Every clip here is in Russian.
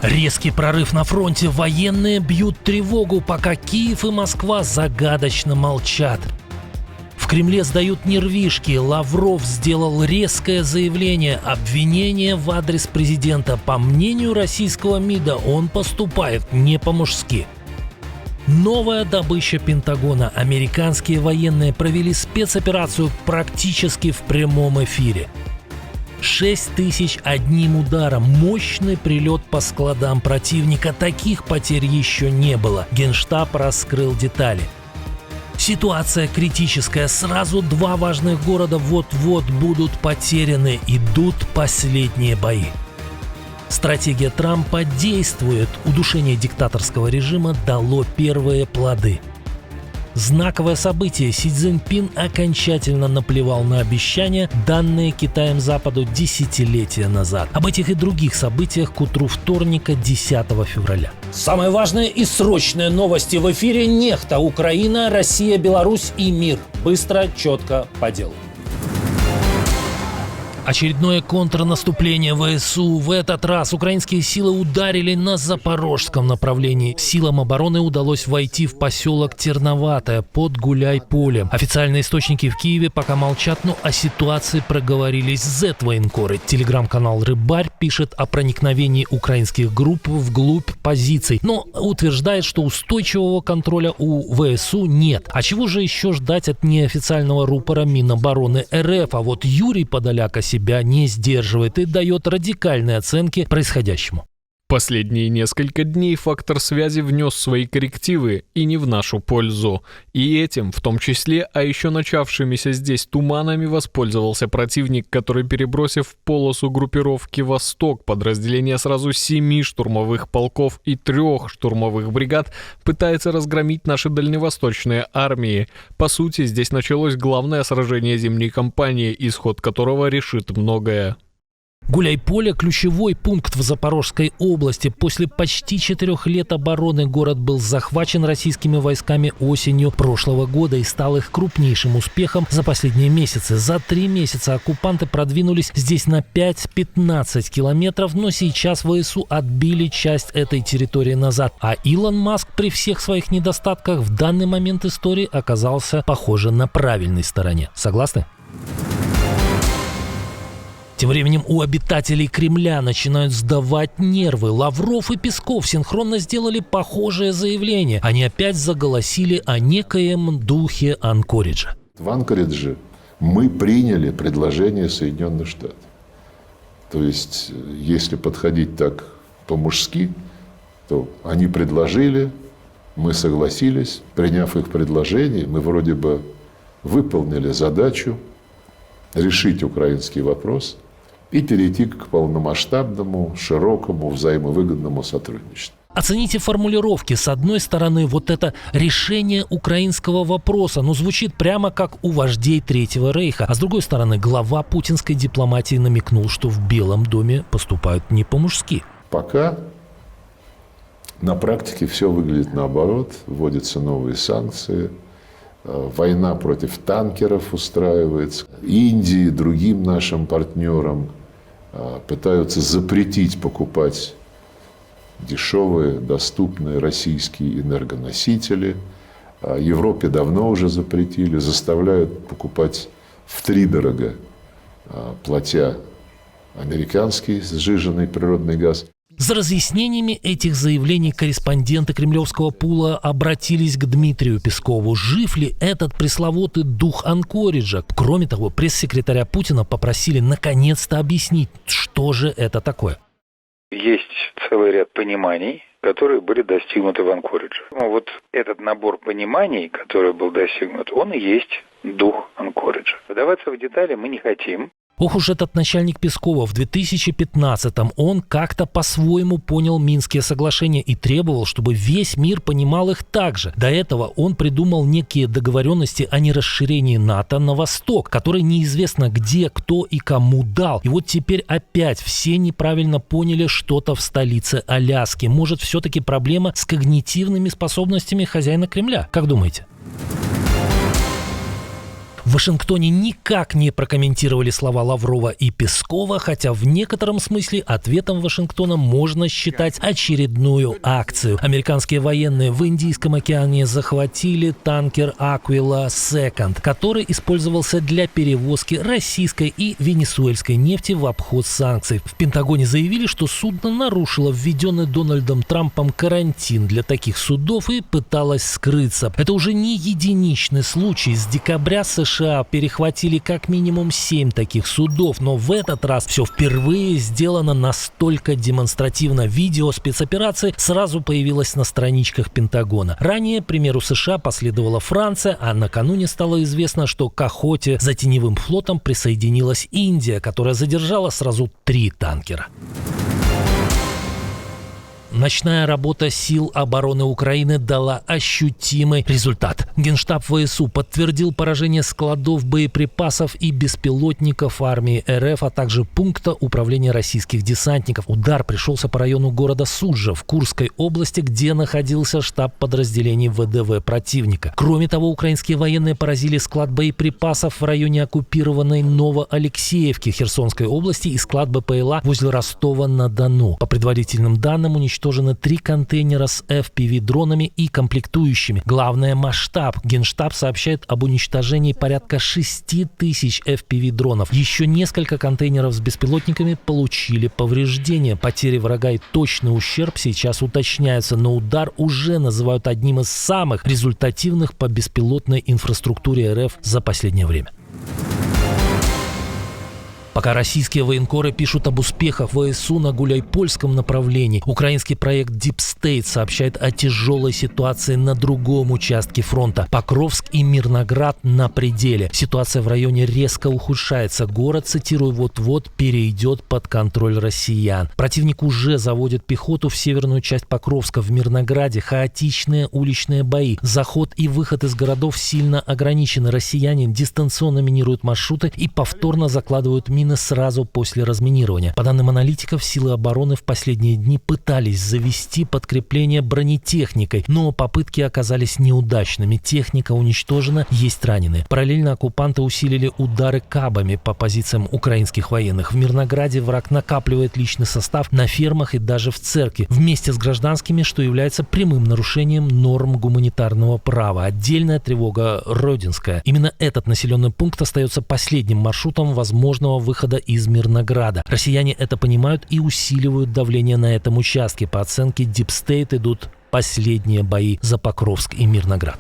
Резкий прорыв на фронте, военные бьют тревогу, пока Киев и Москва загадочно молчат. В Кремле сдают нервишки, Лавров сделал резкое заявление, обвинение в адрес президента. По мнению российского МИДа, он поступает не по-мужски. Новая добыча Пентагона. Американские военные провели спецоперацию практически в прямом эфире. 6000 одним ударом. Мощный прилет по складам противника. Таких потерь еще не было. Генштаб раскрыл детали. Ситуация критическая. Сразу 2 важных города вот-вот будут потеряны. Идут последние бои. Стратегия Трампа действует. Удушение диктаторского режима дало первые плоды. Знаковое событие. Си Цзиньпин окончательно наплевал на обещания, данные Китаем Западу десятилетия назад. Об этих и других событиях к утру вторника, 10 февраля. Самые важные и срочные новости в эфире. Нехта. Украина, Россия, Беларусь и мир. Быстро, четко, по делу. Очередное контрнаступление ВСУ. В этот раз украинские силы ударили на запорожском направлении. Силам обороны удалось войти в поселок Терноватое под Гуляйполем. Официальные источники в Киеве пока молчат, но о ситуации проговорились зет-военкоры. Телеграм-канал «Рыбарь» пишет о проникновении украинских групп вглубь позиций, но утверждает, что устойчивого контроля у ВСУ нет. А чего же еще ждать от неофициального рупора Минобороны РФ? А вот Юрий Подоляк себя не сдерживает и дает радикальные оценки происходящему. Последние несколько дней фактор связи внес свои коррективы и не в нашу пользу. И этим, в том числе, а еще начавшимися здесь туманами, воспользовался противник, который, перебросив в полосу группировки «Восток» подразделения сразу 7 штурмовых полков и 3 штурмовых бригад, пытается разгромить наши дальневосточные армии. По сути, здесь началось главное сражение зимней кампании, исход которого решит многое. Гуляйполе – ключевой пункт в Запорожской области. После почти 4 лет обороны город был захвачен российскими войсками осенью прошлого года и стал их крупнейшим успехом за последние месяцы. За 3 месяца оккупанты продвинулись здесь на 5-15 километров, но сейчас ВСУ отбили часть этой территории назад. А Илон Маск при всех своих недостатках в данный момент истории оказался, похоже, на правильной стороне. Согласны? Тем временем у обитателей Кремля начинают сдавать нервы. Лавров и Песков синхронно сделали похожее заявление. Они опять заголосили о некоем духе Анкориджа. В Анкоридже мы приняли предложение Соединенных Штатов. То есть, если подходить так по-мужски, то они предложили, мы согласились. Приняв их предложение, мы вроде бы выполнили задачу решить украинский вопрос и перейти к полномасштабному, широкому, взаимовыгодному сотрудничеству. Оцените формулировки. С одной стороны, вот это решение украинского вопроса, звучит прямо как у вождей Третьего Рейха. А с другой стороны, глава путинской дипломатии намекнул, что в Белом доме поступают не по-мужски. Пока на практике все выглядит наоборот. Вводятся новые санкции. Война против танкеров устраивается. Индии и другим нашим партнерам пытаются запретить покупать дешевые, доступные российские энергоносители. Европе давно уже запретили, заставляют покупать втридорога, платя американский сжиженный природный газ. За разъяснениями этих заявлений корреспонденты кремлевского пула обратились к Дмитрию Пескову. Жив ли этот пресловутый дух Анкориджа? Кроме того, пресс-секретаря Путина попросили наконец-то объяснить, что же это такое. Есть целый ряд пониманий, которые были достигнуты в Анкоридже. Вот этот набор пониманий, который был достигнут, он и есть дух Анкориджа. Вдаваться в детали мы не хотим. Ох уж этот начальник Пескова. В 2015-м он как-то по-своему понял Минские соглашения и требовал, чтобы весь мир понимал их так же. До этого он придумал некие договоренности о нерасширении НАТО на восток, которые неизвестно где, кто и кому дал. И вот теперь опять все неправильно поняли что-то в столице Аляски. Может, все-таки проблема с когнитивными способностями хозяина Кремля? Как думаете? В Вашингтоне никак не прокомментировали слова Лаврова и Пескова, хотя в некотором смысле ответом Вашингтона можно считать очередную акцию. Американские военные в Индийском океане захватили танкер «Aquila Second», который использовался для перевозки российской и венесуэльской нефти в обход санкций. В Пентагоне заявили, что судно нарушило введенный Дональдом Трампом карантин для таких судов и пыталось скрыться. Это уже не единичный случай. С декабря США перехватили как минимум 7 таких судов, но в этот раз все впервые сделано настолько демонстративно. Видео спецоперации сразу появилось на страничках Пентагона. Ранее, к примеру США, последовала Франция, а накануне стало известно, что к охоте за теневым флотом присоединилась Индия, которая задержала сразу 3 танкера. Ночная работа сил обороны Украины дала ощутимый результат. Генштаб ВСУ подтвердил поражение складов боеприпасов и беспилотников армии РФ, а также пункта управления российских десантников. Удар пришелся по району города Суджа в Курской области, где находился штаб подразделений ВДВ противника. Кроме того, украинские военные поразили склад боеприпасов в районе оккупированной Новоалексеевки Херсонской области и склад БПЛА возле Ростова-на-Дону. По предварительным данным, уничтожены 3 контейнера с FPV-дронами и комплектующими. Главное — масштаб. Генштаб сообщает об уничтожении порядка 6000 FPV-дронов. Еще несколько контейнеров с беспилотниками получили повреждения. Потери врага и точный ущерб сейчас уточняются, но удар уже называют одним из самых результативных по беспилотной инфраструктуре РФ за последнее время. Пока российские военкоры пишут об успехах ВСУ на Гуляйпольском направлении, украинский проект Deep State сообщает о тяжелой ситуации на другом участке фронта. Покровск и Мирноград на пределе. Ситуация в районе резко ухудшается. Город, цитирую, вот-вот перейдет под контроль россиян. Противник уже заводит пехоту в северную часть Покровска. В Мирнограде хаотичные уличные бои. Заход и выход из городов сильно ограничены. Россияне дистанционно минируют маршруты и повторно закладывают мины сразу после разминирования. По данным аналитиков, силы обороны в последние дни пытались завести подкрепление бронетехникой, но попытки оказались неудачными. Техника уничтожена, есть раненые. Параллельно оккупанты усилили удары кабами по позициям украинских военных. В Мирнограде враг накапливает личный состав на фермах и даже в церкви, вместе с гражданскими, что является прямым нарушением норм гуманитарного права. Отдельная тревога — Родинская. Именно этот населенный пункт остается последним маршрутом возможного выхода из Мирнограда. Россияне это понимают и усиливают давление на этом участке. По оценке Deep State идут последние бои за Покровск и Мирноград.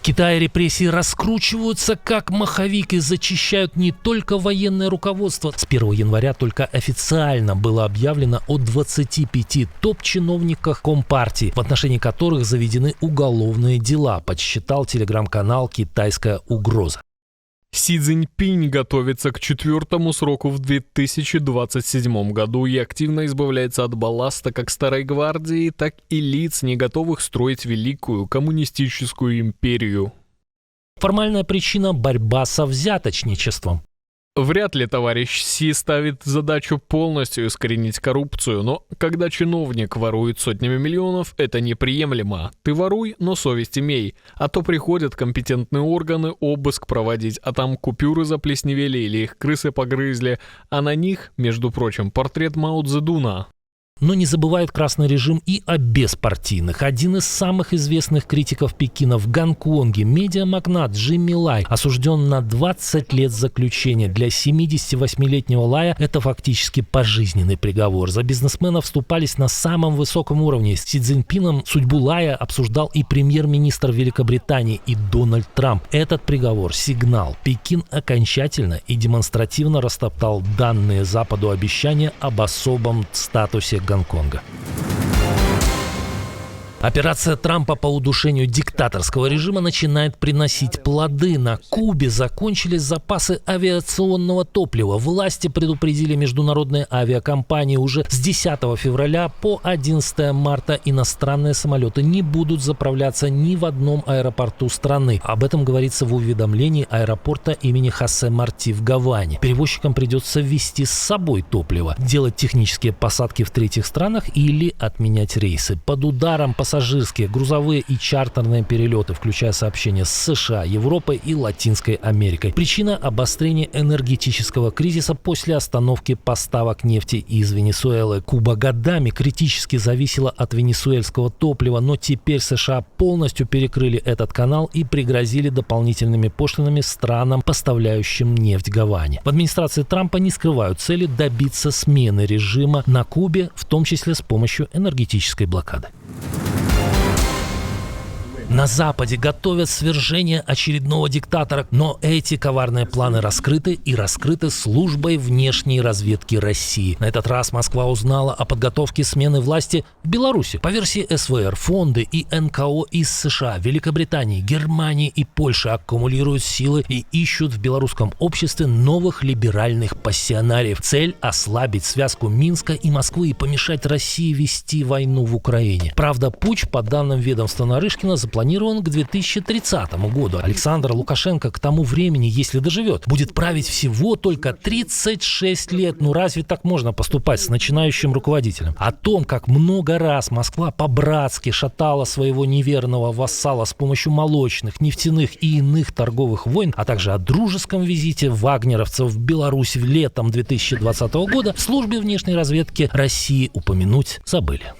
Китай и репрессии раскручиваются как маховик и зачищают не только военное руководство. С 1 января только официально было объявлено о 25 топ-чиновниках Компартии, в отношении которых заведены уголовные дела, подсчитал телеграм-канал «Китайская угроза». Си Цзиньпинь готовится к 4-му сроку в 2027 году и активно избавляется от балласта как старой гвардии, так и лиц, не готовых строить великую коммунистическую империю. Формальная причина — борьба со взяточничеством. Вряд ли товарищ Си ставит задачу полностью искоренить коррупцию, но когда чиновник ворует сотнями миллионов, это неприемлемо. Ты воруй, но совесть имей, а то приходят компетентные органы обыск проводить, а там купюры заплесневели или их крысы погрызли, а на них, между прочим, портрет Мао Цзэдуна. Но не забывает красный режим и о беспартийных. Один из самых известных критиков Пекина в Гонконге, медиамагнат Джимми Лай, осужден на 20 лет заключения. Для 78-летнего Лая это фактически пожизненный приговор. За бизнесмена вступались на самом высоком уровне. С Си Цзиньпином судьбу Лая обсуждал и премьер-министр Великобритании, и Дональд Трамп. Этот приговор — сигнал. Пекин окончательно и демонстративно растоптал данные Западу обещания об особом статусе Гонконга. Операция Трампа по удушению диктаторского режима начинает приносить плоды. На Кубе закончились запасы авиационного топлива. Власти предупредили международные авиакомпании: уже с 10 февраля по 11 марта иностранные самолеты не будут заправляться ни в одном аэропорту страны. Об этом говорится в уведомлении аэропорта имени Хосе Марти в Гаване. Перевозчикам придется везти с собой топливо, делать технические посадки в третьих странах или отменять рейсы. Под ударом пассажиров пассажирские, грузовые и чартерные перелеты, включая сообщения с США, Европой и Латинской Америкой. Причина – обострение энергетического кризиса после остановки поставок нефти из Венесуэлы. Куба годами критически зависела от венесуэльского топлива, но теперь США полностью перекрыли этот канал и пригрозили дополнительными пошлинами странам, поставляющим нефть Гаване. В администрации Трампа не скрывают цели добиться смены режима на Кубе, в том числе с помощью энергетической блокады. На Западе готовят свержение очередного диктатора, но эти коварные планы раскрыты и раскрыты службой внешней разведки России. На этот раз Москва узнала о подготовке смены власти в Беларуси. По версии СВР, фонды и НКО из США, Великобритании, Германии и Польши аккумулируют силы и ищут в белорусском обществе новых либеральных пассионариев. Цель – ослабить связку Минска и Москвы и помешать России вести войну в Украине. Правда, путч, по данным ведомства Нарышкина, запланирован к 2030 году. Александр Лукашенко к тому времени, если доживет, будет править всего только 36 лет. Ну разве так можно поступать с начинающим руководителем? О том, как много раз Москва по-братски шатала своего неверного вассала с помощью молочных, нефтяных и иных торговых войн, а также о дружеском визите вагнеровцев в Беларусь летом 2020 года в службе внешней разведки России упомянуть забыли.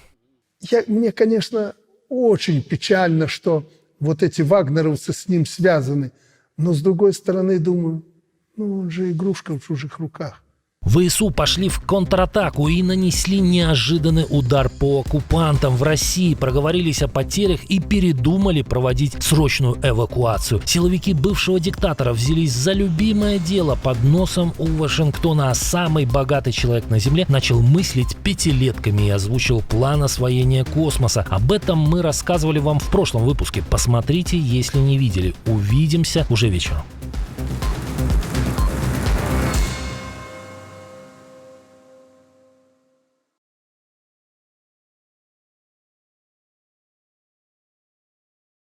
Мне, конечно, очень печально, что вот эти вагнеровцы с ним связаны. Но, с другой стороны, думаю, он же игрушка в чужих руках. ВСУ пошли в контратаку и нанесли неожиданный удар по оккупантам. В России проговорились о потерях и передумали проводить срочную эвакуацию. Силовики бывшего диктатора взялись за любимое дело под носом у Вашингтона, а самый богатый человек на Земле начал мыслить пятилетками и озвучил план освоения космоса. Об этом мы рассказывали вам в прошлом выпуске. Посмотрите, если не видели. Увидимся уже вечером.